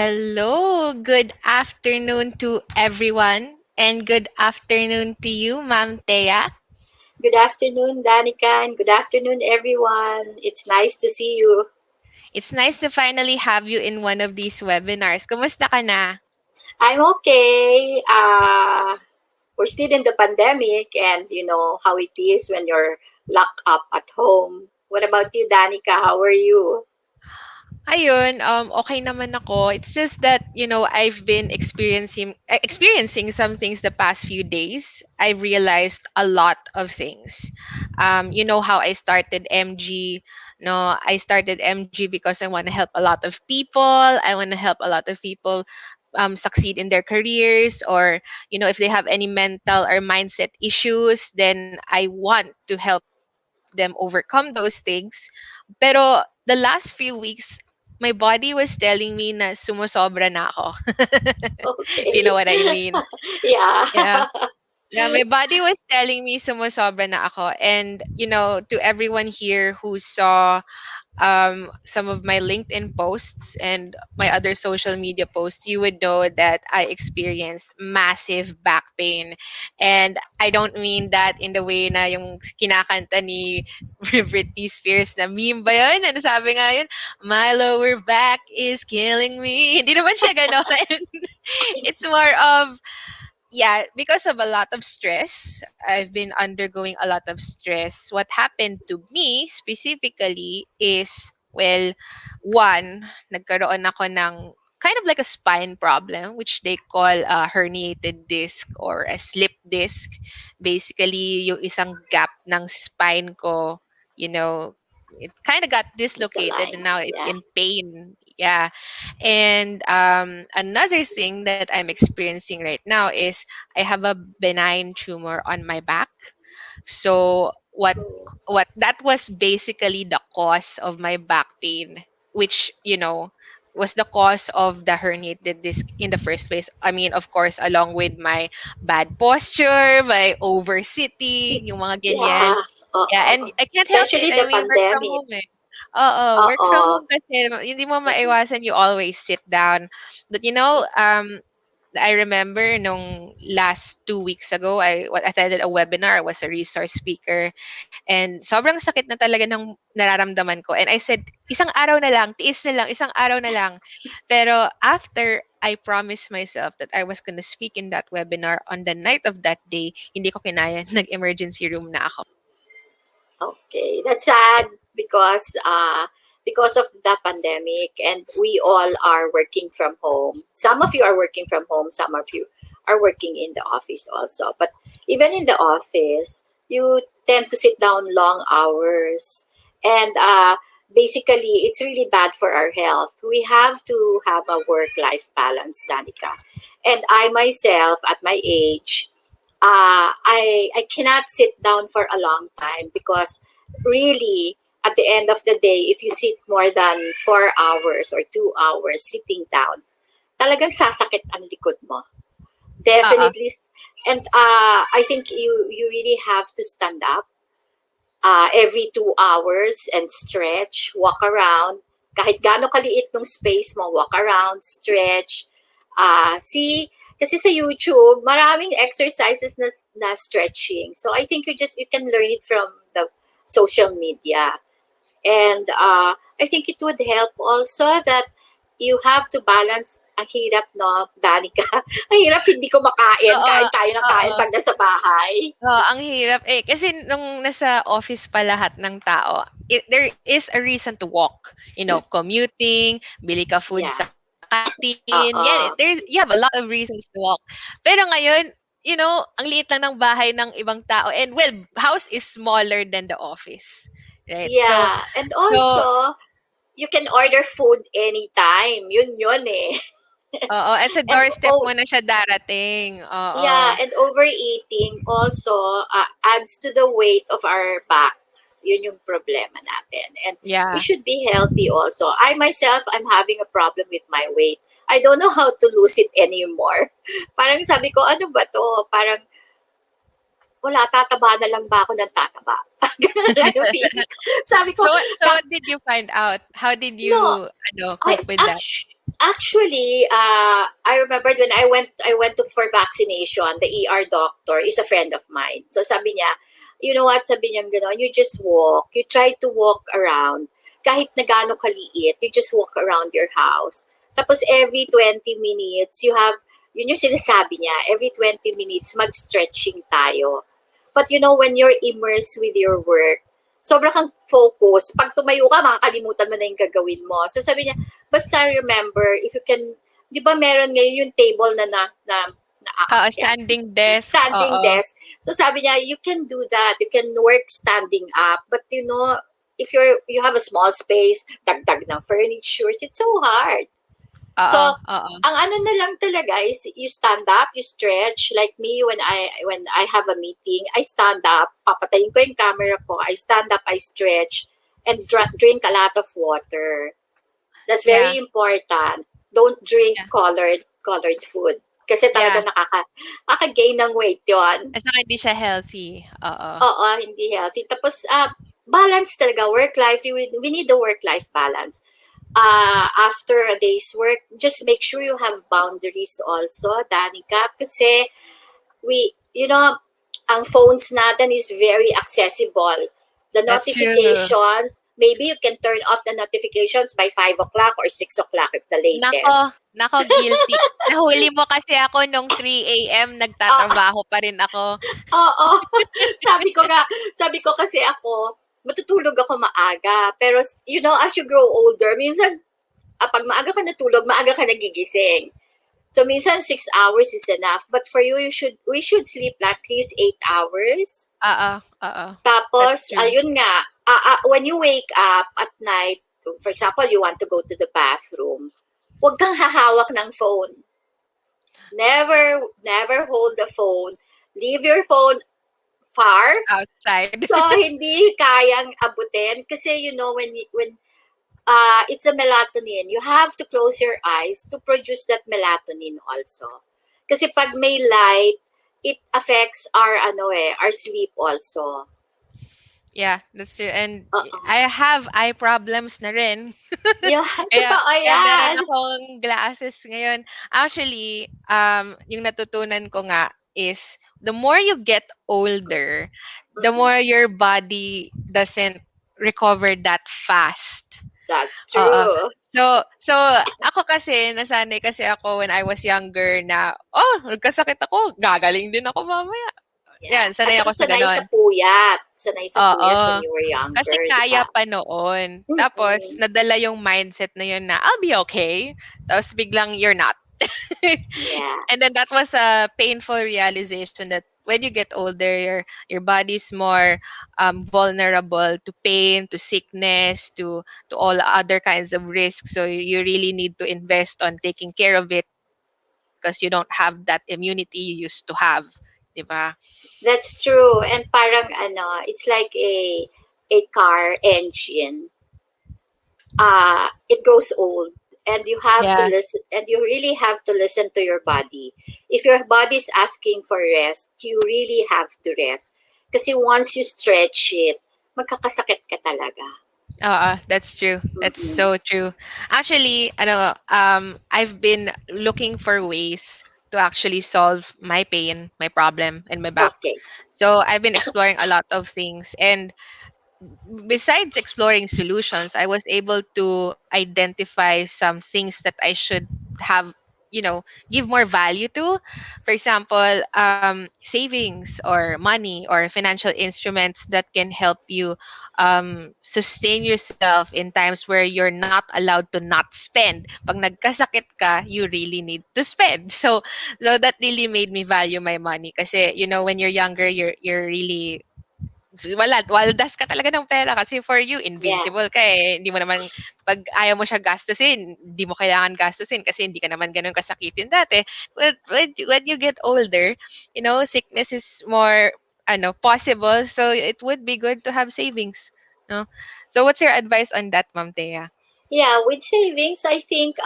Hello, good afternoon to everyone, and good afternoon to you, Ma'am Thea. Good afternoon, Danica, and good afternoon, everyone. It's nice to see you. It's nice to finally have you in one of these webinars. Kumusta ka na? I'm okay. We're still in the pandemic, and you know how it is when you're locked up at home. What about you, Danica? How are you? Ayun, okay naman ako. It's just that, I've been experiencing some things the past few days. I've realized a lot of things. You know how I started MG. No, I started MG because I want to help a lot of people. I want to help a lot of people succeed in their careers, or if they have any mental or mindset issues, then I want to help them overcome those things. Pero the last few weeks, my body was telling me na sumusobra na ako. If you know Okay. what I mean. Yeah. Yeah. Yeah, my body was telling me sumusobra na ako. And, to everyone here who saw some of my LinkedIn posts and my other social media posts, you would know that I experienced massive back pain. And I don't mean that in the way na yung kinakanta ni Britney Spears na meme ba yun? Ano sabi nga yun? My lower back is killing me. Hindi naman siya gano'n. It's more of, yeah, because of a lot of stress. I've been undergoing a lot of stress. What happened to me specifically is, well, one, nagkaroon ako ng kind of like a spine problem, which they call a herniated disc or a slip disc. Basically, yung isang gap ng spine ko, it kind of got dislocated and Misaligned. now it's Yeah. in pain. Yeah. And another thing that I'm experiencing right now is I have a benign tumor on my back. So Oh, what that was basically the cause of my back pain, which was the cause of the herniated disc in the first place. I mean, of course, along with my bad posture, my sit. oversitting, yung mga ganyan. Yeah. Yeah, and I can't help it. Especially I the mean, work from pandemic. home eh. Oo, work from Uh-oh. home kasi hindi mo maiwasan, you always sit down. But I remember nung last 2 weeks ago, I attended a webinar. I was a resource speaker. And sobrang sakit na talaga ng nararamdaman ko. And I said, isang araw na lang, tiis na lang, isang araw na lang. Pero after I promised myself that I was gonna speak in that webinar on the night of that day, hindi ko kinaya. Nag-emergency room na ako. Okay, that's sad because of the pandemic, and we all are working from home. Some of you are working from home, some of you are working in the office also. But even in the office, you tend to sit down long hours, and basically, it's really bad for our health. We have to have a work-life balance, Danica. And I myself, at my age, I cannot sit down for a long time because really at the end of the day, if you sit more than 4 hours or 2 hours sitting down, talagang sasakit ang likod mo. Oo. Definitely. And I think you really have to stand up every 2 hours and stretch, walk around. Kahit gaano kaliit ng space mo, walk around, stretch. See, kasi sa YouTube, maraming exercises na stretching. So I think you can learn it from the social media. And I think it would help also that you have to balance. Ang hirap, no, Danica? Ang hirap hindi ko makain. Oo, Kain tayo ng kain oo. pag nasa bahay. Oo, ang hirap eh. Kasi nung nasa office pa lahat ng tao, there is a reason to walk. Commuting, bili ka food Yeah. sa canteen. Yan, Oo. you have a lot of reasons to walk. Pero ngayon, ang liit lang ng bahay ng ibang tao. And well, house is smaller than the office. Right? So, Yeah. And so also, you can order food anytime. Yun eh. oo, at sa And doorstep mo oh, na siya darating. yeah, Oo. and overeating also adds to the weight of our back. Yun yung problema natin. And we Yeah. should be healthy also. I myself, I'm having a problem with my weight. I don't know how to lose it anymore. Parang sabi ko, ano ba to? Parang, wala, tataba na lang ba ako ng tataba? Ganun lang yung feeling ko. Sabi ko, So, so ka, what did you find out? How did no, you cope with that? actually, Actually, I remembered when I went to for vaccination, the ER doctor is a friend of mine. So sabi niya, you know what, sabi niya gano'n, you just walk. You try to walk around. Kahit na gaano kaliit, you just walk around your house. Tapos every 20 minutes, yun yung sinasabi niya, every 20 minutes, mag-stretching tayo. But you know, when you're immersed with your work, sobrang kang focus. Pag tumayo ka, makakalimutan mo na yung gagawin mo. So sabi niya, basta remember, if you can, di ba meron ngayon yung table na aakyat? Standing desk, Standing oo. desk. So sabi niya, you can do that. You can work standing up. But you know, if you have a small space, dagdag ng furnitures, it's so hard. So, Oo, oo. ang ano na lang talaga is you stand up, you stretch. Like me, when I have a meeting, I stand up, papatayin ko yung camera ko, I stand up, I stretch, and drink a lot of water. That's Yeah, very important. Don't drink yeah, colored food. Kasi talaga yeah. nakaka-gain ng weight yon. At saka hindi siya healthy. Oo. Oo, hindi healthy. Tapos, balance talaga, work-life. We need the work-life balance. After a day's work, just make sure you have boundaries also, Danica. Kasi you know, ang phones natin is very accessible. The That's true. notifications, maybe you can turn off the notifications by 5 o'clock or 6 o'clock if the latest. Nako, nako guilty. Nahuli mo kasi ako nung 3 AM Ah, nagtatrabaho pa rin ako. oo. sabi ko nga, sabi ko kasi ako, matutulog ako maaga. Pero, you know, as you grow older, minsan, pag maaga ka natulog, maaga ka nagigising. So, minsan 6 hours is enough. But for you, we should sleep at least 8 hours. Oo, oo. That's Tapos, true. ayun nga, when you wake up at night, for example, you want to go to the bathroom, huwag kang hahawak ng phone. Never hold the phone. Leave your phone far. Outside. So, hindi kayang abutin. Kasi, you know, when it's a melatonin, you have to close your eyes to produce that melatonin also. Kasi pag may light, it affects our sleep also. Yeah, that's true. And Oo. I have eye problems na rin. Yeah, Kaya totoo kaya meron yan. akong glasses ngayon. Actually, yung natutunan ko nga is the more you get older, the Mhm. more your body doesn't recover that fast. That's Oo. true. So ako kasi nasanay kasi ako when I was younger na, oh, nagkasakit ako, gagaling din ako mamaya. Yeah. Yan, At sanay saka ako sa sanay sa gano'n. puyat. Sanay sa puyat when Oo. you were Kasi younger, di kaya ba? pa noon. Tapos Mm-mm. nadala yung mindset na yun na, "I'll be okay." Tapos biglang you're not. Yeah. And then that was a painful realization that when you get older, your body's more vulnerable to pain, to sickness, to all other kinds of risks. So you really need to invest on taking care of it because you don't have that immunity you used to have. 'Di ba? That's true. And parang it's like a car engine. It grows old, and you have to Yeah. listen, and you really have to listen to your body. If your body is asking for rest, you really have to rest. Kasi once you stretch it, magkakasakit ka talaga. That's true. That's Mm-mm. so true. Actually, I've been looking for ways to actually solve my pain, my problem, and my back. Okay. So I've been exploring a lot of things, and besides exploring solutions, I was able to identify some things that I should have, give more value to. For example, savings or money or financial instruments that can help you sustain yourself in times where you're not allowed to not spend. Pag nagkasakit ka, you really need to spend. So that really made me value my money. Kasi, when you're younger, you're really wala, waldas ka talaga ng pera kasi for you, Yeah. invincible ka eh. Hindi mo naman, pag ayaw mo siya gastusin, hindi mo kailangan gastusin kasi hindi ka naman ganun kasakitin dati. But when you get older, sickness is more, possible. So it would be good to have savings. No? So what's your advice on that, Ma'am Thea? Yeah, with savings, I think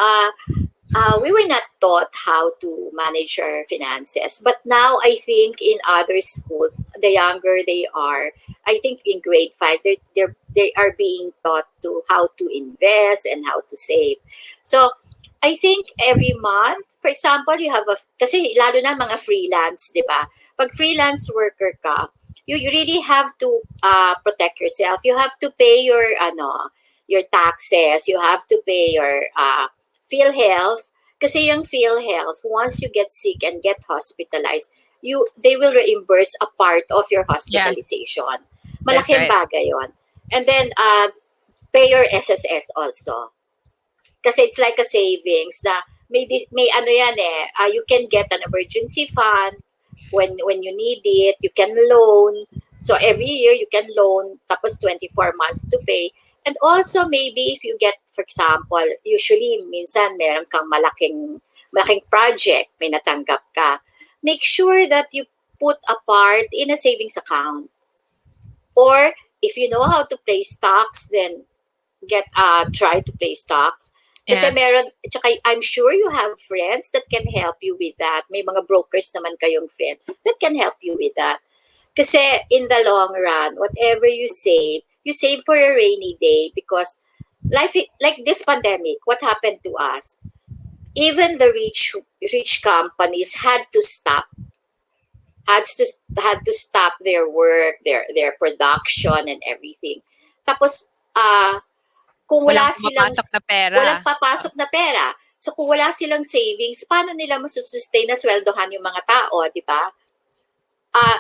we were not taught how to manage our finances. But now I think in other schools, the younger they are, I think in grade 5, they are being taught to how to invest and how to save. So I think every month, for example, you have a, kasi lalo na mga freelance, di ba? Pag freelance worker ka, you really have to protect yourself. You have to pay your taxes. You have to pay your PhilHealth. Kasi yung PhilHealth, once you get sick and get hospitalized, they will reimburse a part of your Yeah, hospitalization. that's Malaking right. bagay yon. And then, pay your SSS also. Kasi it's like a savings na may ano yan eh, you can get an emergency fund when you need it, you can loan. So every year you can loan tapos 24 months to pay. And also maybe if you get, for example, usually minsan meron kang malaking project, may natanggap ka. Make sure that you put a part in a savings account. Or if you know how to play stocks, then try to play stocks. Kasi Yeah. meron, tsaka I'm sure you have friends that can help you with that. May mga brokers naman kayong friend that can help you with that. Kasi in the long run, whatever you save for a rainy day because like this pandemic, what happened to us? Even the rich companies had to stop their work, their production and everything. Tapos kung Walang wala silang pumapasok na pera. walang papasok na pera. So kung wala silang savings, paano nila masusustain na sweldohan yung mga tao, di ba?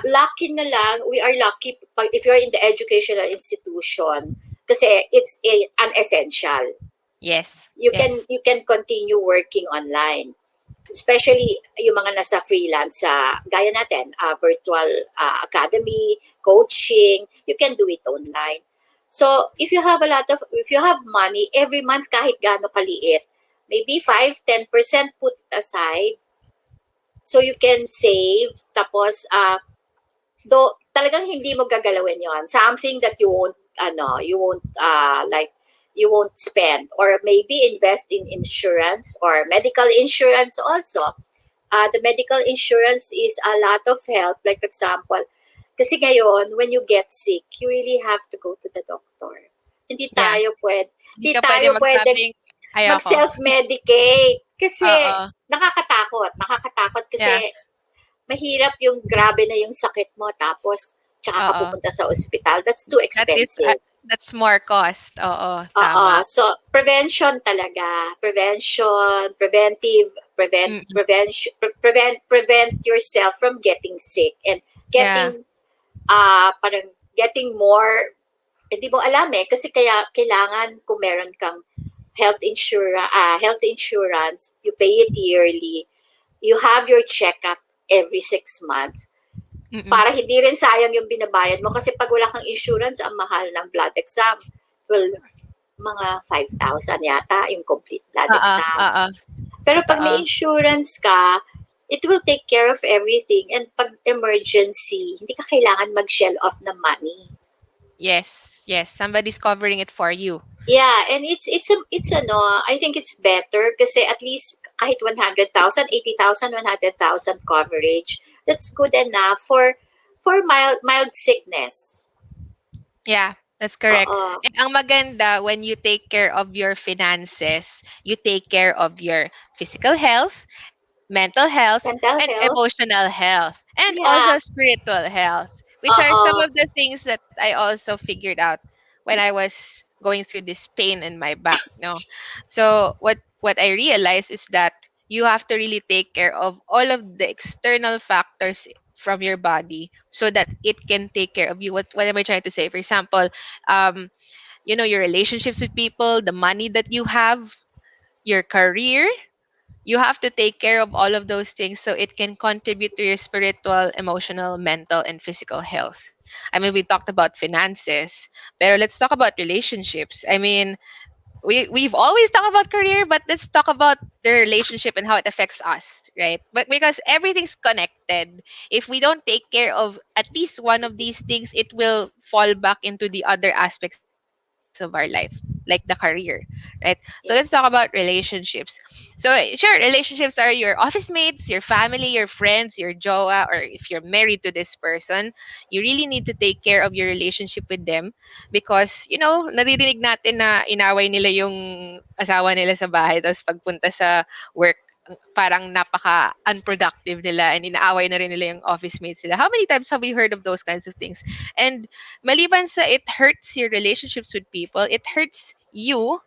Lucky na lang, we are lucky if you're in the educational institution kasi an essential. Yes. You can Yes. you can continue working online. Especially yung mga nasa freelance sa gaya natin, virtual academy, coaching, you can do it online. So, if you have money every month kahit gaano kaliit, maybe 5-10% put aside so you can save tapos do talagang hindi mo gagalawin 'yon. Something that you won't spend or maybe invest in insurance or medical insurance also. The medical insurance is a lot of help. Like for example, kasi ngayon, when you get sick, you really have to go to the doctor. Hindi Yeah. tayo pwede, Hindi hindi ka pwede tayo pwede magsabing, "Ayoko." mag-self-medicate. Kasi Oo. nakakatakot. Nakakatakot Yeah. kasi mahirap yung grabe na yung sakit mo tapos tsaka ka Oo. pupunta sa ospital. That's too That is, expensive. that's more cost. Oo, Oo. tama. So, prevention talaga. Prevention, Mm. prevent yourself from getting sick and Yeah. parang getting more, hindi mo alam eh, kasi kaya kailangan kung meron kang health insurance, you pay it yearly, you have your checkup every 6 months, Mm. para hindi rin sayang yung binabayad mo kasi pag wala kang insurance, ang mahal ng blood exam. Well, mga 5,000 yata yung complete blood Oo, exam. oo. Pero pag Totoo. may insurance ka, it will take care of everything. And pag emergency, hindi ka kailangan mag-shell off ng money. Yes. Yes. Somebody's covering it for you. Yeah, and it's I think it's better kasi at least kahit 100,000, 80,000, 100,000 coverage, that's good enough for mild sickness. Yeah, that's correct. Oo. And ang maganda, when you take care of your finances, you take care of your physical health, mental health, Mental and health. emotional health, and Yeah. also spiritual health, which are some Oo. of the things that I also figured out when I was going through this pain in my back. No, so what I realized is that you have to really take care of all of the external factors from your body so that it can take care of you. What am I trying to say? For example, um, your relationships with people, the money that you have, your career, you have to take care of all of those things so it can contribute to your spiritual, emotional, mental, and physical health. I mean, we talked about finances, but let's talk about relationships. I mean, we've always talked about career, but let's talk about the relationship and how it affects us, right? But because everything's connected, if we don't take care of at least one of these things, it will fall back into the other aspects of our life. like the career, right? So Yeah. let's talk about relationships. So sure, relationships are your office mates, your family, your friends, your jowa, or if you're married to this person, you really need to take care of your relationship with them because, naririnig natin na inaway nila yung asawa nila sa bahay tapos pagpunta sa work, parang napaka unproductive nila and inaaway na rin nila yung office mates nila. How many times have we heard of those kinds of things? And maliban sa it hurts your relationships with people, it hurts you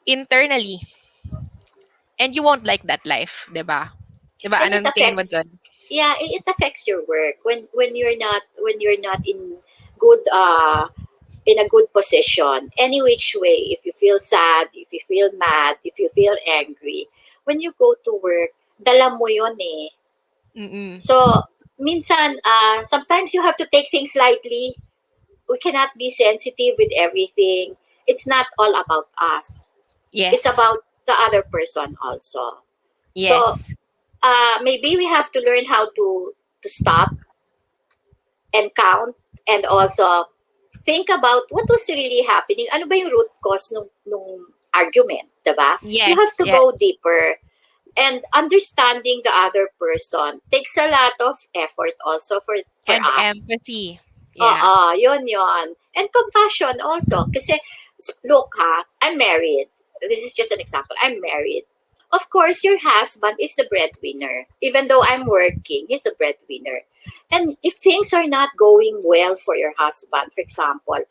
internally. And you won't like that life, 'di ba? 'Di ba? And it Anong tingin mo affects, doon? yeah, it affects your work when you're not in good in a good position. Any which way, if you feel sad, if you feel mad, if you feel angry, when you go to work, dala mo yon eh. Mm. So, minsan, sometimes you have to take things lightly. We cannot be sensitive with everything. It's not all about us. It's Yes. about the other person also. So, Yes. maybe we have to learn how to stop and count and also think about what was really happening. Ano ba yung root cause nung argument, diba? You Yes. have to Yes. go deeper. And understanding the other person takes a lot of effort also for And us. empathy. Yeah. Oo, yun. And compassion also. Kasi, look ha, I'm married. This is just an example. I'm married. Of course, your husband is the breadwinner. Even though I'm working, he's the breadwinner. And if things are not going well for your husband, for example,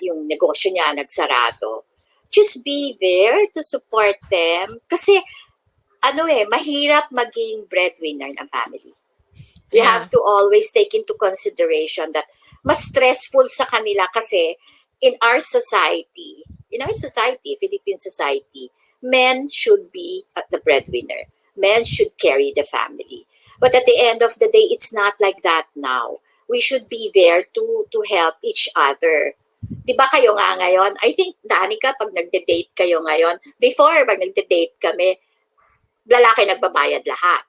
yung negosyo niya nagsarado, just be there to support them. Kasi, mahirap maging breadwinner ng family. We Yeah. have to always take into consideration that mas stressful sa kanila kasi in our society, Philippine society, men should be the breadwinner. Men should carry the family. But at the end of the day, it's not like that now. We should be there to help each other. Di ba kayo nga ngayon? I think, Danica, pag nagde-date kayo ngayon, before, pag nagde-date kami, lalaki nagbabayad lahat.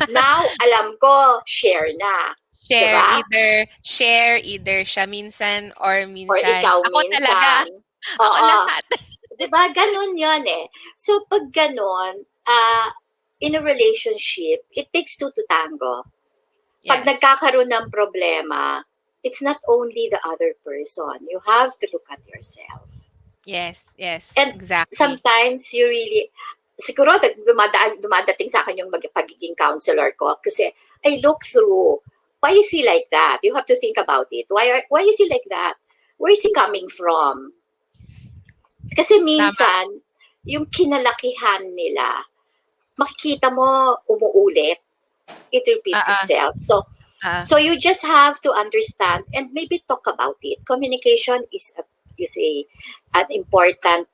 Now, alam ko, share na. Share Diba? either share either siya minsan or Or minsan ikaw ako talaga. minsan. Ako Oo. lahat. Diba? Ganon yon eh. So, pag ganon, in a relationship, it takes two to tango. Pag Yes. nagkakaroon ng problema, it's not only the other person. You have to look at yourself. Yes. Yes. And Exactly. sometimes you really, siguro dumadating sa akin yung pagiging counselor ko kasi I look through, why is he like that? You have to think about it. Why is he like that? Where is he coming from? Kasi Tama. minsan, yung kinalakihan nila, makikita mo umuulit. It repeats Ah. itself. So you just have to understand and maybe talk about it. Communication is an important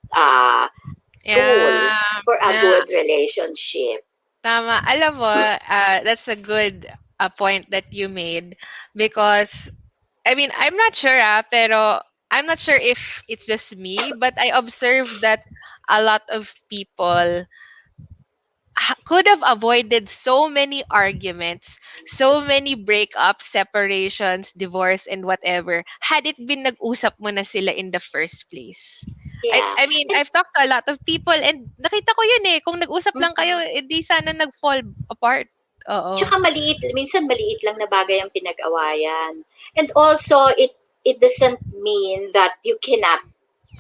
tool Yeah. for a Yeah. good relationship. Tama. Alam mo, that's a good point that you made because I mean, I'm not sure pero I'm not sure if it's just me, but I observed that a lot of people could have avoided so many arguments, so many breakups, separations, divorce, and whatever had it been nag-usap mo na sila in the first place. Yeah. I mean, And, I've talked to a lot of people and nakita ko yun eh. Kung nag-usap lang kayo, mm-mm. hindi sana nag-fall apart. Oo. Tsaka minsan maliit lang na bagay ang pinag-awayan. And also, it doesn't mean that you cannot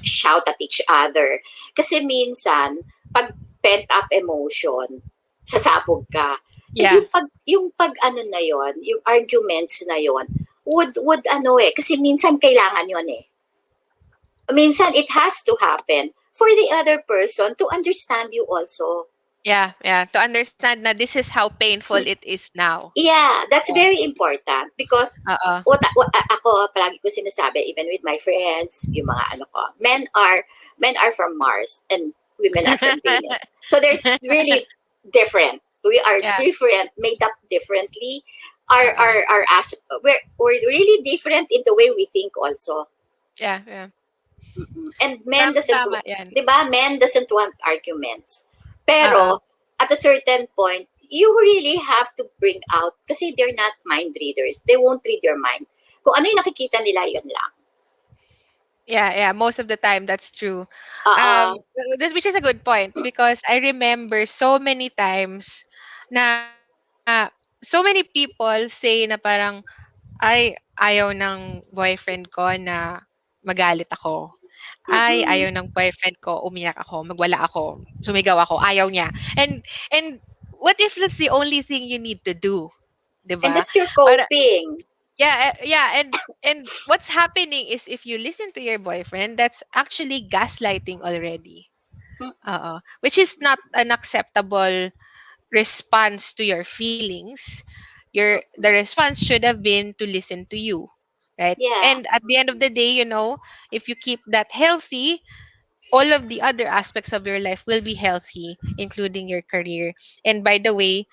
shout at each other. Kasi minsan, pag pent up emotion, sasabog ka. And Yeah. yung pag ano na yon, yung arguments na yon, would ano eh, kasi minsan kailangan yon eh. Minsan it has to happen for the other person to understand you also. Yeah, yeah. To understand na this is how painful it is now. Yeah, that's very important because Oo. ako palagi ko sinasabi even with my friends, yung mga ano ko, men are from Mars and women are from Venus. So they're really different. We are Yeah. different, made up differently. Oo. We're really different in the way we think also. Yeah, yeah. And men doesn't, Tama yan. 'di ba? Men doesn't want arguments. Oo. Pero at a certain point, you really have to bring out kasi they're not mind readers. They won't read your mind. Kung ano yung nakikita nila, yun lang. Yeah, most of the time that's true. Uh-uh. This which is a good point because I remember so many times na so many people say na parang ay ayaw ng boyfriend ko na magalit ako. Ay ayaw Mm-mm. ng boyfriend ko umiyak ako, magwala ako, sumigaw ako, ayaw niya. And what if that's the only thing you need to do, 'di And ba? that's your Para coping. yeah, yeah, and what's happening is if you listen to your boyfriend, that's actually gaslighting already. Which is not an acceptable response to your feelings. The Mm-mm. response should have been to listen to you, right? Yeah. And at the end of the day, if you keep that healthy, all of the other aspects of your life will be healthy, including your career. And by the way,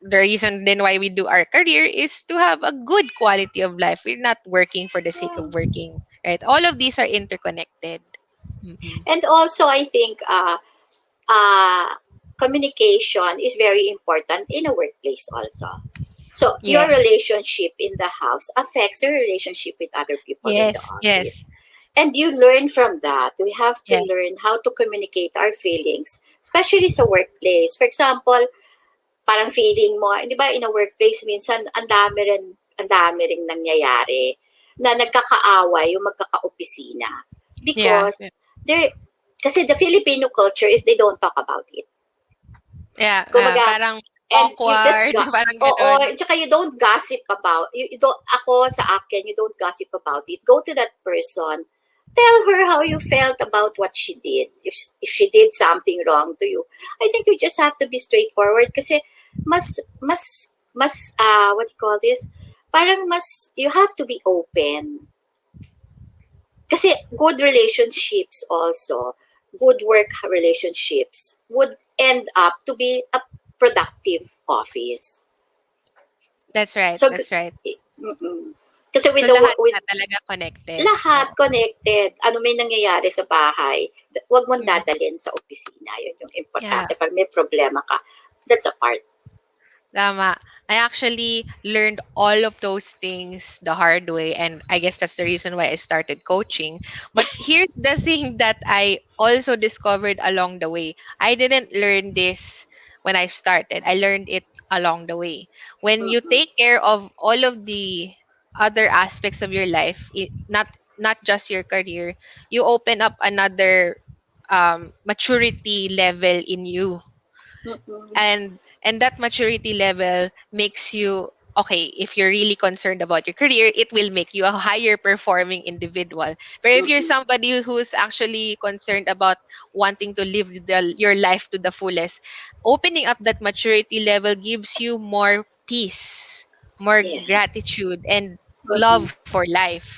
the reason then why we do our career is to have a good quality of life. We're not working for the sake of working, right? All of these are interconnected. Mm-mm. And also, I think uh, communication is very important in a workplace also. So your Yes, relationship in the house affects your relationship with other people in the yes, office. yes, And you learn from that. We have to yeah, learn how to communicate our feelings, especially sa workplace. For example, parang feeling mo, di ba, in a workplace, minsan, ang dami rin nangyayari na nagkakaaway yung magkaka-opisina. yeah, Because, there, kasi the Filipino culture is they don't talk about it. yeah. Kumbaga, Parang and you just awkward, parang oo, ganon. tsaka you don't gossip about, you don't, ako sa akin, you don't gossip about it. Go to that person, tell her how you felt about what she did. If she did something wrong to you, I think you just have to be straightforward kasi what do you call this? Parang you have to be open. Kasi good relationships also, good work relationships would end up to be a productive office. That's right, So, that's right. mm-mm. Kasi So with lahat with na talaga connected. lahat Oo. connected, ano may nangyayari sa bahay, wag mong Mm. dadalhin sa opisina. Yun yung Yeah. importante. Pag may problema ka, that's a part. Tama. I actually learned all of those things the hard way, and I guess that's the reason why I started coaching. But here's the thing that I also discovered along the way. I didn't learn this when I started. I learned it along the way. When you Mm-mm. take care of all of the other aspects of your life, not just your career, you open up another maturity level in you, Mm-mm. and that maturity level makes you okay. If you're really concerned about your career, it will make you a higher performing individual. But if you're Mm-mm. somebody who's actually concerned about wanting to live your life to the fullest, opening up that maturity level gives you more peace, more Yeah. gratitude, and Mm-mm. love for life,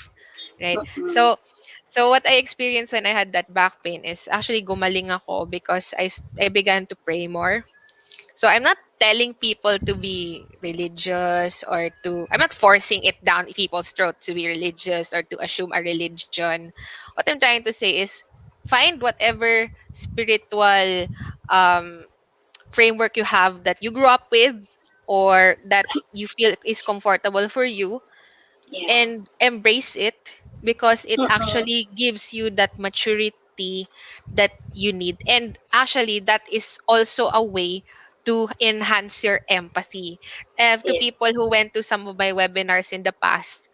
right? so Mm-mm. so what I experienced when I had that back pain is actually gumaling ako because I began to pray more. So I'm not telling people to be religious or I'm not forcing it down people's throat to be religious or to assume a religion. What I'm trying to say is find whatever spiritual um, framework you have that you grew up with or that you feel is comfortable for you, Yeah. and embrace it because it Mm-mm. actually gives you that maturity that you need. And actually, that is also a way to enhance your empathy. To Yeah. people who went to some of my webinars in the past,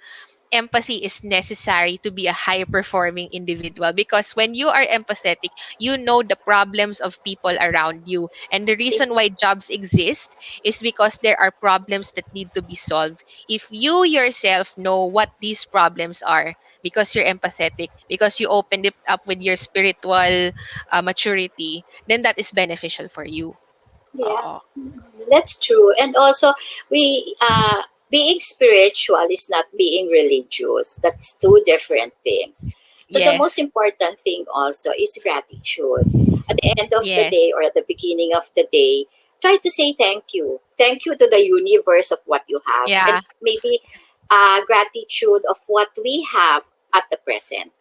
empathy is necessary to be a high performing individual because when you are empathetic, you know the problems of people around you. And the Yeah. reason why jobs exist is because there are problems that need to be solved. If you yourself know what these problems are, because you're empathetic, because you opened it up with your spiritual maturity, then that is beneficial for you. Yeah. Oo. That's true. And also, we being spiritual is not being religious. That's two different things. So the most Yes. important thing also is gratitude. At the end of the Yes. day or at the beginning of the day, try to say thank you. Thank you to the universe of what you have, and Yeah. maybe gratitude of what we have at the present.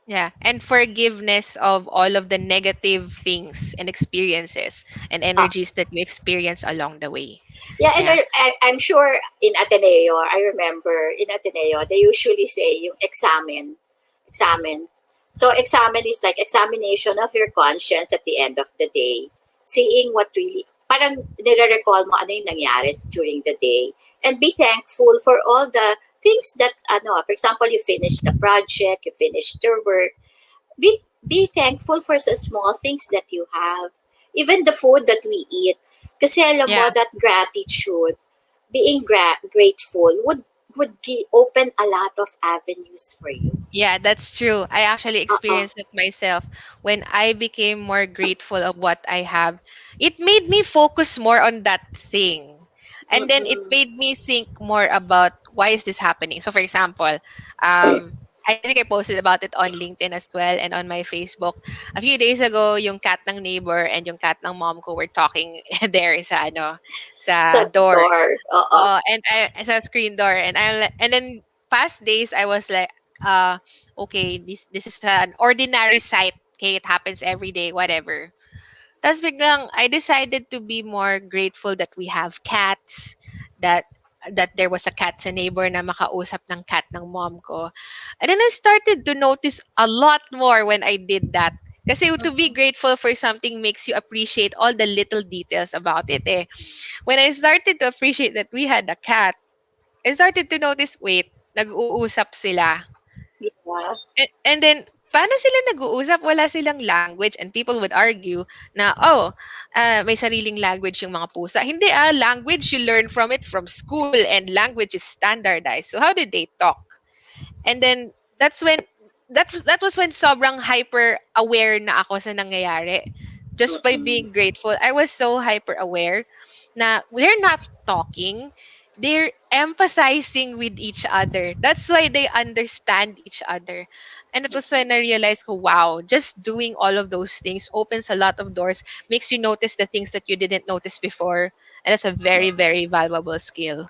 Yeah, and forgiveness of all of the negative things and experiences and Uh, energies that you experience along the way. Yeah, and Yeah. I'm sure in Ateneo, I remember in Ateneo, they usually say yung examen. So examine is like examination of your conscience at the end of the day. Seeing what really, parang nire-recall mo ano yung nangyari during the day. And be thankful for all the things that, for example, you finished the project, you finished your work. Be thankful for the small things that you have. Even the food that we eat. Kasi alam mo Yeah. that gratitude, being grateful would open a lot of avenues for you. Yeah, that's true. I actually Uh-uh. experienced it myself when I became more grateful of what I have. It made me focus more on that thing. And then it Mm-mm. made me think more about why is this happening. So for example, I think I posted about it on LinkedIn as well and on my Facebook. A few days ago, yung cat ng neighbor and yung cat ng mom ko were talking there Sa sa door. door. Oo. And I sa screen door, and then past days I was like, okay, this is an ordinary sight. Okay, it happens every day, whatever. Tapos biglang I decided to be more grateful that we have cats, that there was a cat sa neighbor na makausap ng cat ng mom ko. And then I started to notice a lot more when I did that. Kasi to be grateful for something makes you appreciate all the little details about it eh. When I started to appreciate that we had a cat, I started to notice, wait, nag-uusap sila. Yeah. And then, paano sila nag-uusap? Wala silang language. And people would argue na, may sariling language yung mga pusa. Hindi language you learn from it from school and language is standardized. So how did they talk? And then, that was when sobrang hyper aware na ako sa nangyayari. Just by Mm-mm. being grateful, I was so hyper aware na they're not talking, they're empathizing with each other. That's why they understand each other. And it was when I realized, oh, wow, just doing all of those things opens a lot of doors, makes you notice the things that you didn't notice before. And it's a very, very valuable skill.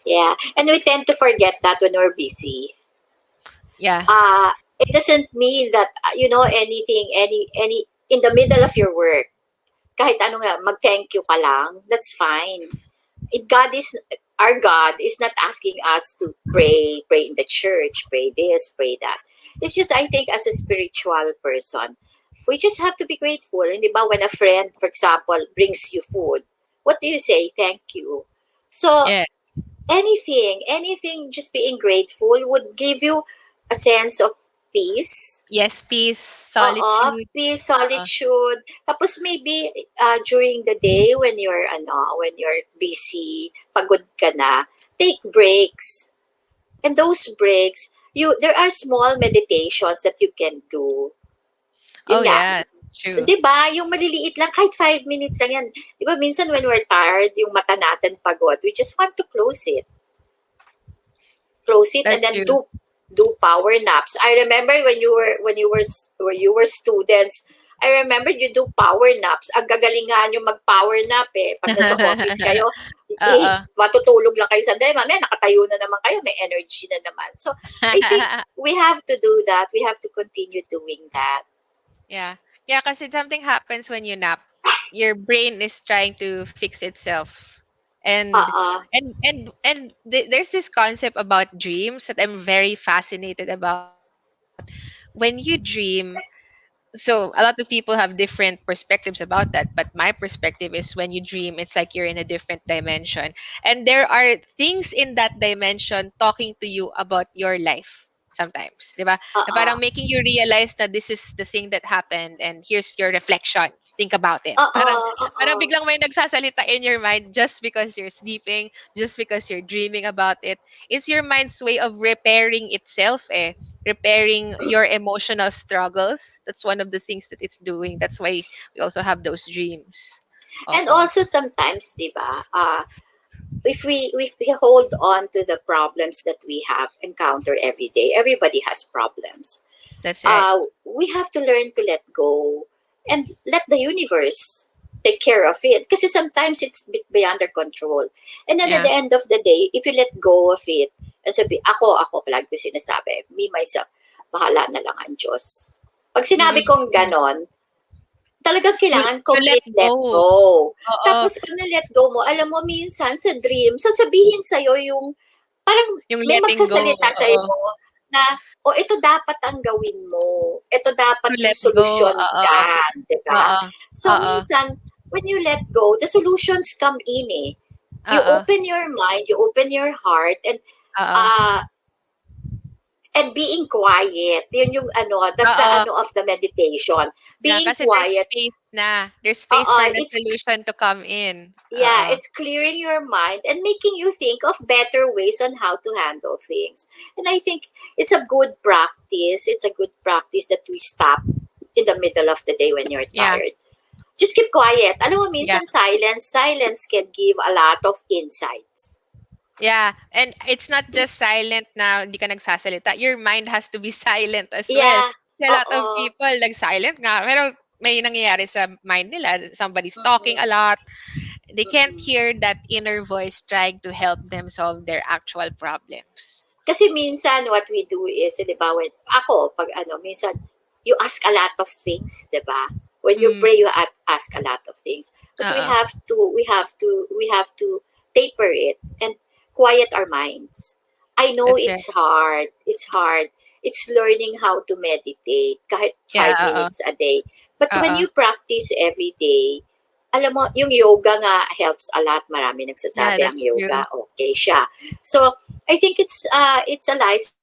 Yeah. And we tend to forget that when we're busy. Yeah. It doesn't mean that, anything, any, in the middle of your work, kahit ano nga, mag-thank you ka lang, that's fine. God is, our God is not asking us to pray in the church, pray this, pray that. It's just, I think, as a spiritual person, we just have to be grateful. And di ba, when a friend, for example, brings you food, what do you say? Thank you. So, Yes. anything, just being grateful would give you a sense of peace. Yes, peace, Oo, solitude. peace, Uh, solitude. Tapos maybe during the day when you're busy, pagod ka na, take breaks. And those breaks, there are small meditations that you can do. oh Yun nga, yeah, it's true. 'di ba? Yung maliliit lang, kahit 5 minutes lang yan. 'Di ba minsan when we're tired, yung mata natin pagod, we just want to close it and That's then true. do power naps. I remember when you were students, I remember you do power naps. Ang gagalingan yung mag-power nap eh. Pag nasa office kayo, Oo. matutulog lang kayo sandali. Mamaya nakatayo na naman kayo. May energy na naman. So, I think we have to do that. We have to continue doing that. Yeah. Yeah, kasi something happens when you nap. Your brain is trying to fix itself. And Uh-uh. there's this concept about dreams that I'm very fascinated about. When you dream, so a lot of people have different perspectives about that, but my perspective is when you dream, it's like you're in a different dimension, and there are things in that dimension talking to you about your life sometimes, di ba? Na Uh-uh. parang making you realize that this is the thing that happened and here's your reflection, think about it. parang Uh-uh. parang Uh-uh. biglang may nagsasalita in your mind just because you're sleeping, just because you're dreaming about it. It's your mind's way of repairing itself eh, repairing your emotional struggles. That's one of the things that it's doing. That's why we also have those dreams. And Oh, also sometimes, di ba, if we hold on to the problems that we have encounter every day, everybody has problems. that's right. We have to learn to let go and let the universe take care of it. Because sometimes it's beyond our control. And then at Yeah. the end of the day, if you let go of it, and sabi, ako palagi ko sinasabi, me, myself, bahala na lang ang Diyos. Pag sinabi Mm-mm. kong ganon, talagang You kailangan you let complete let go. go. Oo. Tapos pag na-let go mo, alam mo, minsan sa dream, sasabihin sa'yo yung, parang Yung may letting go. magsasalita sa'yo, Oo. na, o ito dapat ang gawin mo. Ito To dapat yung let go, solusyon oo. dyan, di ba? Oo. So, Oo. minsan, when you let go, the solutions come in eh. You Oo. open your mind, you open your heart, Oo. uh, and being quiet. Yun yung ano, that's the Oo. ano of the meditation. Yeah, Being kasi there's quiet. space na. There's space for the It's solution to come in. yeah, Oo. it's clearing your mind and making you think of better ways on how to handle things. And I think it's a good practice. It's a good practice that we stop in the middle of the day when you're Yeah. tired. Just keep quiet. Alam mo, Yeah. minsan silence can give a lot of insights. Yeah. And it's not just silent na hindi ka nagsasalita. Your mind has to be silent as well. Yeah. A lot of Oo. people nag-silent nga, pero may nangyayari sa mind nila. Somebody's talking a Mm-mm. lot. They can't Mm-mm. hear that inner voice trying to help them solve their actual problems. Kasi minsan what we do is, di ba, when, ako, pag ano, minsan, you ask a lot of things, di ba? When you Mm. pray, you ask a lot of things. But Oo. we have to taper it and quiet our minds. I know That's right. it's hard. It's hard. It's learning how to meditate kahit Yeah, 5 minutes a day. But oo. when Oo. you practice every day, alam mo, yung yoga nga helps a lot. Marami Yeah, nagsasabi ang that's true. yoga, okay siya. So, I think it's a lifestyle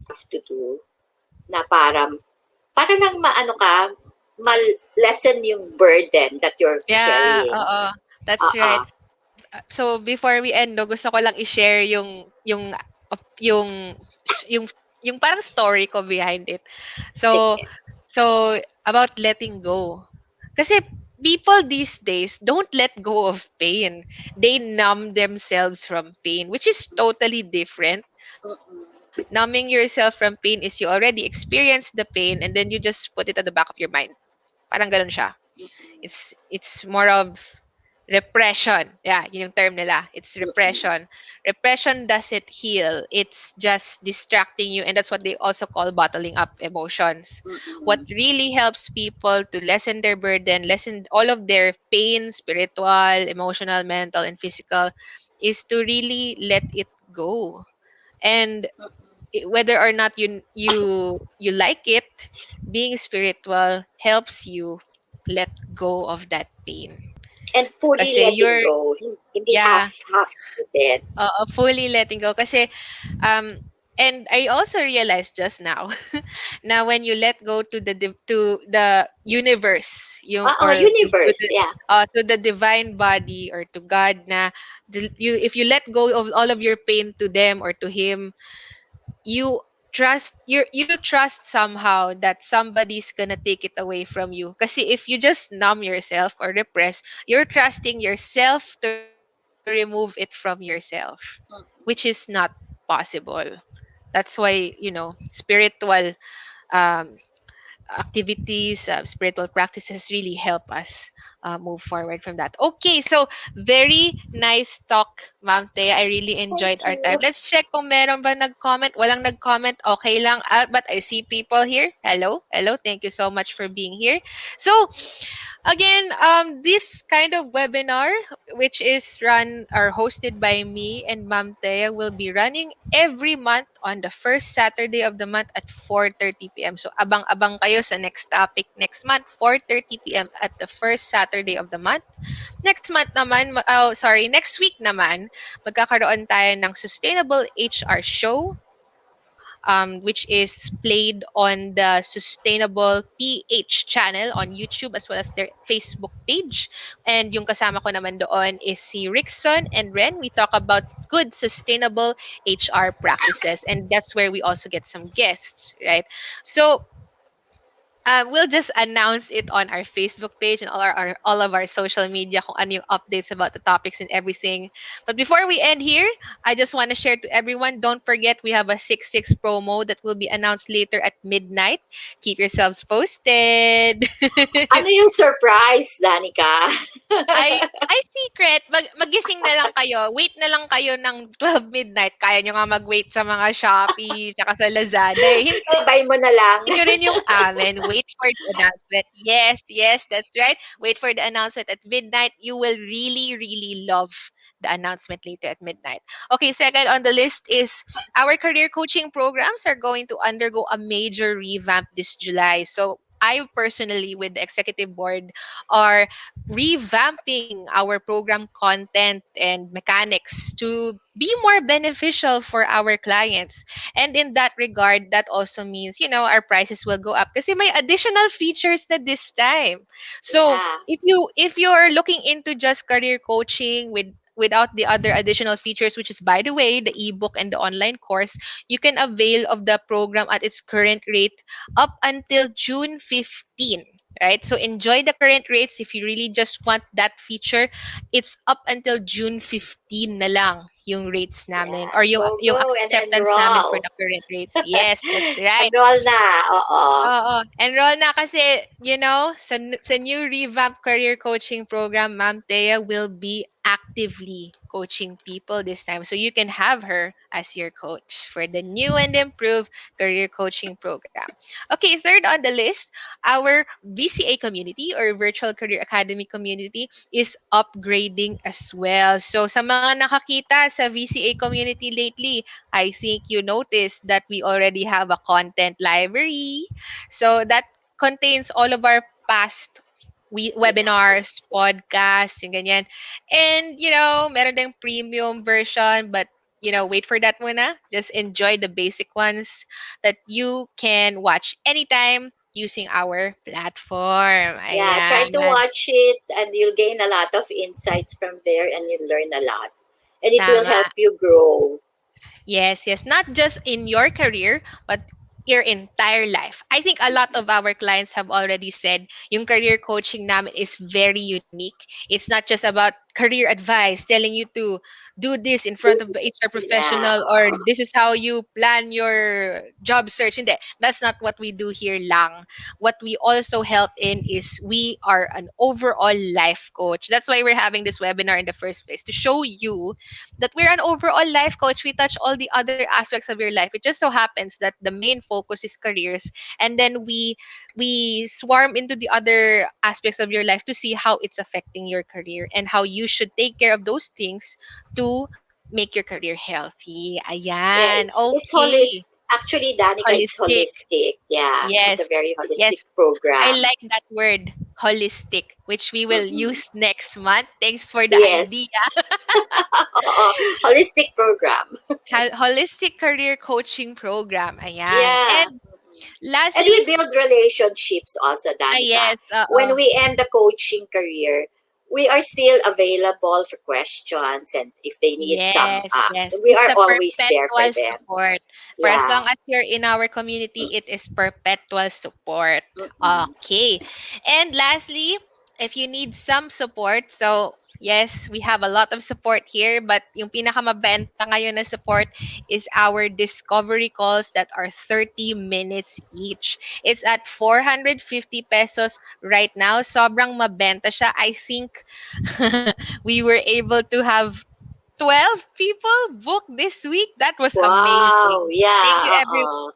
have to do na para lang maano ka, lessen yung burden that you're Yeah, carrying. oo. That's right. Uh-uh. So before we end, no, gusto ko lang i-share yung yung yung parang story ko behind it. So Sige. so about letting go. Kasi people these days don't let go of pain. They numb themselves from pain, which is totally different. Mm-mm. Numbing yourself from pain is you already experienced the pain and then you just put it at the back of your mind. Parang ganun siya. It's more of repression. Yeah, yun yung term nila. It's Mm-mm. repression. Repression doesn't heal. It's just distracting you, and that's what they also call bottling up emotions. What Mm-mm. really helps people to lessen their burden, lessen all of their pain, spiritual, emotional, mental, and physical, is to really let it go. And whether or not you like it, being spiritual helps you let go of that pain. And fully Kasi letting you're go. Hindi yeah, half din. fully letting go. Kasi um and I also realized just now now when you let go to to the universe, yung or Universe, yeah. to the divine body or to God, na you, if you let go of all of your pain to them or to him, you you trust somehow that somebody's gonna take it away from you. Kasi if you just numb yourself or repress, you're trusting yourself to remove it from yourself, which is not possible. That's why, spiritual um activities, spiritual practices really help us move forward from that. Okay, so very nice talk, Ma'am Thea. I really Thank enjoyed our time. you. Let's check kung meron ba nag-comment. Walang nag-comment, okay lang. But I see people here. Hello, hello. Thank you so much for being here. So, again, this kind of webinar, which is run or hosted by me and Ma'am Thea, will be running every month on the first Saturday of the month at 4:30 p.m. So, abang-abang kayo sa next topic next month, 4:30 p.m. at the first Saturday of the month. Next month naman, next week naman, magkakaroon tayo ng Sustainable HR Show, which is played on the Sustainable PH channel on YouTube as well as their Facebook page. And yung kasama ko naman doon is si Rickson and Ren. We talk about good sustainable HR practices, and that's where we also get some guests, right? So we'll just announce it on our Facebook page and all of our social media kung ano yung updates about the topics and everything. But before we end here, I just want to share to everyone, don't forget we have a 6-6 promo that will be announced later at midnight. Keep yourselves posted. Ano yung surprise, Danica? Ay secret, magising na lang kayo. Wait na lang kayo ng 12 midnight. Kaya nyo nga mag-wait sa mga Shopee tsaka sa Lazada. Sabay mo na lang. Nyo rin yung amin. Wait for the announcement. Yes, yes, that's right. Wait for the announcement at midnight. You will really, really love the announcement later at midnight. Okay, second on the list is our career coaching programs are going to undergo a major revamp this July. So I personally, with the executive board, are revamping our program content and mechanics to be more beneficial for our clients. And in that regard, that also means, our prices will go up kasi may additional features na this time. So, Yeah. if you're looking into just career coaching without the other additional features, which is, by the way, the ebook and the online course, you can avail of the program at its current rate up until June 15. Right? So enjoy the current rates. If you really just want that feature, it's up until June 15 na lang yung rates namin, Yeah. or yung Go, yung go and acceptance namin for enroll. the current rates. Yes, that's right. Enroll na. Oo. Oo, enroll na kasi, sa new revamped career coaching program, Ma'am Thea will be actively coaching people this time. So you can have her as your coach for the new and improved career coaching program. Okay, third on the list, our VCA community or Virtual Career Academy community is upgrading as well. So sa mga nakakita sa VCA community lately, I think you noticed that we already have a content library. So that contains all of our past webinars, Yes. podcasts, and ganyan. And, meron ding premium version, but, wait for that muna. Just enjoy the basic ones that you can watch anytime using our platform. Yeah. Try to Ayan. watch it and you'll gain a lot of insights from there and you'll learn a lot. And it will Tama. help you grow. Yes, yes. Not just in your career, but your entire life. I think a lot of our clients have already said yung career coaching namin is very unique. It's not just about career advice, telling you to do this in Do front of the HR this. Yeah. professional, or this is how you plan your job search. Hindi. That's not what we do here lang. What we also help in is we are an overall life coach. That's why we're having this webinar in the first place, to show you that we're an overall life coach. We touch all the other aspects of your life. It just so happens that the main focus is careers, and then we swarm into the other aspects of your life to see how it's affecting your career and how you should take care of those things to make your career healthy. Yeah. Ayan. It's Okay. holistic. Actually, Danica, it's Holistic. holistic. Yeah. It's a Yes. very holistic Yes. I program. like that word, holistic, which we will Mm-mm. use next month. Thanks for the idea. Yes. Oo. Holistic program. Holistic career coaching program. Ayan. Yeah. And And lastly, we build relationships also, Danica. yes, When we end the coaching career, we are still available for questions and if they need some, yes, yes. we It's are a always there for perpetual them. support. For as Yeah. long as you're in our community, it is perpetual support. Mm-mm. Okay. And lastly, if you need some support, so yes, we have a lot of support here, but yung pinakamabenta ngayon na support is our discovery calls that are 30 minutes each. It's at 450 pesos right now. Sobrang mabenta siya. I think we were able to have 12 people book this week. That was Wow. amazing. Thank you, Yeah. everyone.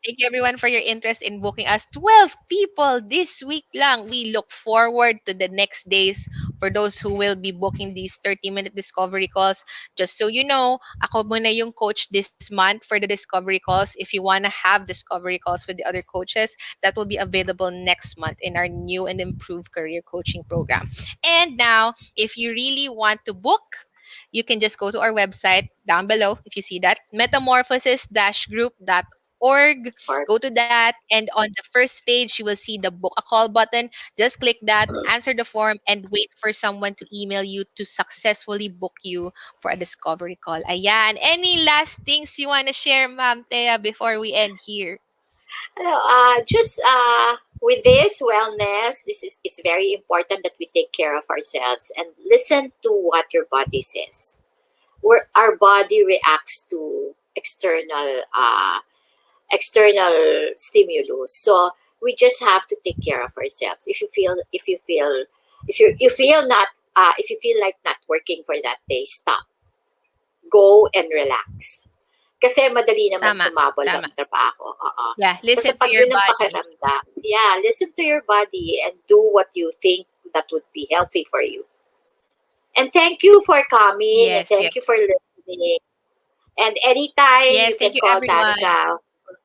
Thank you, everyone, for your interest in booking us. 12 people this week lang. We look forward to the next days for those who will be booking these 30-minute discovery calls. Just so you know, ako muna yung coach this month for the discovery calls. If you want to have discovery calls with the other coaches, that will be available next month in our new and improved career coaching program. And now, if you really want to book, you can just go to our website down below if you see that, metamorphosis-group.org. Or Go to that, and on the first page you will see the book a call button. Just click that, answer the form, and wait for someone to email you to successfully book you for a discovery call. Ayan. Any last things you want to share, Ma'am Thea, before we end here? just with this wellness, this is it's very important that we take care of ourselves and listen to what your body says. Where our body reacts to external stimulus. So we just have to take care of ourselves. If you feel not if you feel like not working for that day, stop. Go and relax. Kasi madali naman Tama. tumabol Tama. ng trabaho. Oo. Yeah, Basta listen to pag your yun ang body. pakiramdam, listen to your body and do what you think that would be healthy for you. And thank you for coming and Yes, thank you for yes. listening. And anytime you Yes, can thank you call everyone. Danica.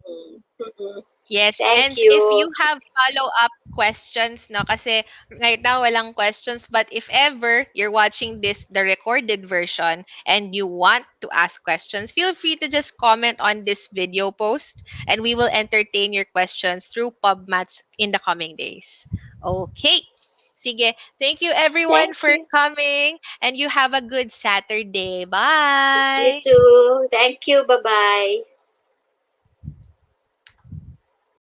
Mhm. Mhm. Yes, Thank and if you. you have follow-up questions, no, kasi right now walang questions, but if ever you're watching this, the recorded version, and you want to ask questions, feel free to just comment on this video post, and we will entertain your questions through PubMats in the coming days. Okay. Sige. Thank you everyone Thank for you. coming, and you have a good Saturday. You Bye. too. Thank you. Bye bye.